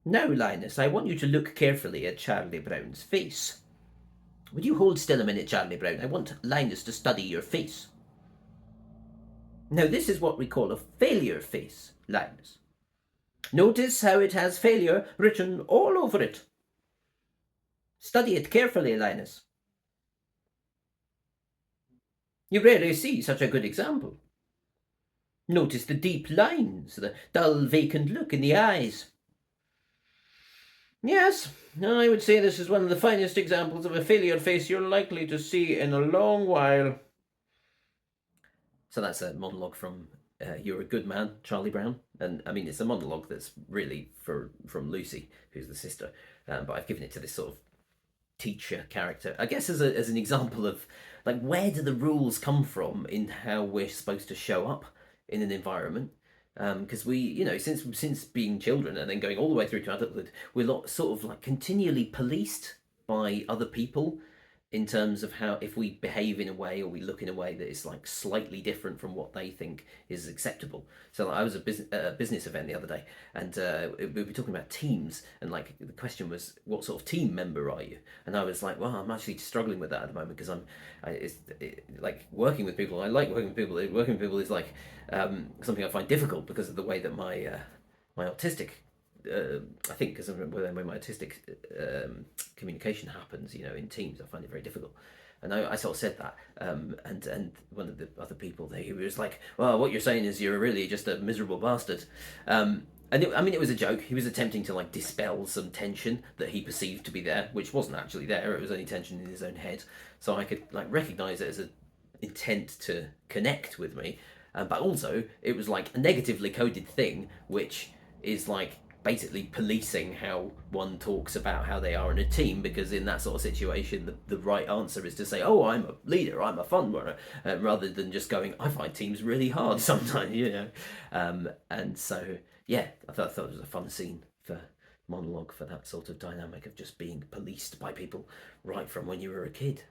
Now, Linus, I want you to look carefully at Charlie Brown's face. Would you hold still a minute, Charlie Brown? I want Linus to study your face. Now, this is what we call a failure face, Linus. Notice how it has failure written all over it. Study it carefully, Linus. You rarely see such a good example. Notice the deep lines, the dull, vacant look in the eyes. Yes, I would say this is one of the finest examples of a failure face you're likely to see in a long while. So that's a monologue from You're a Good Man, Charlie Brown. And I mean, it's a monologue that's really from Lucy, who's the sister. But I've given it to this sort of teacher character, I guess, as an example of like, where do the rules come from in how we're supposed to show up in an environment. Because we, since being children and then going all the way through to adulthood, we're sort of like continually policed by other people in terms of how, if we behave in a way or we look in a way that is like slightly different from what they think is acceptable. So like, I was at a business event the other day, and we were talking about teams, and like the question was, what sort of team member are you? And I was like, well, I'm actually struggling with that at the moment, because like working with people. I like working with people. Working with people is like something I find difficult because of the way that my autistic, I think, because when my autistic communication happens, in teams, I find it very difficult. And I sort of said that, and one of the other people there, he was like, "Well, what you're saying is you're really just a miserable bastard." It was a joke. He was attempting to like dispel some tension that he perceived to be there, which wasn't actually there. It was only tension in his own head. So I could like recognize it as an intent to connect with me, but also it was like a negatively coded thing, which is like basically policing how one talks about how they are in a team, because in that sort of situation the right answer is to say, oh, I'm a leader, I'm a fun runner, rather than just going, I find teams really hard sometimes, and so yeah, I thought it was a fun scene for monologue, for that sort of dynamic of just being policed by people right from when you were a kid.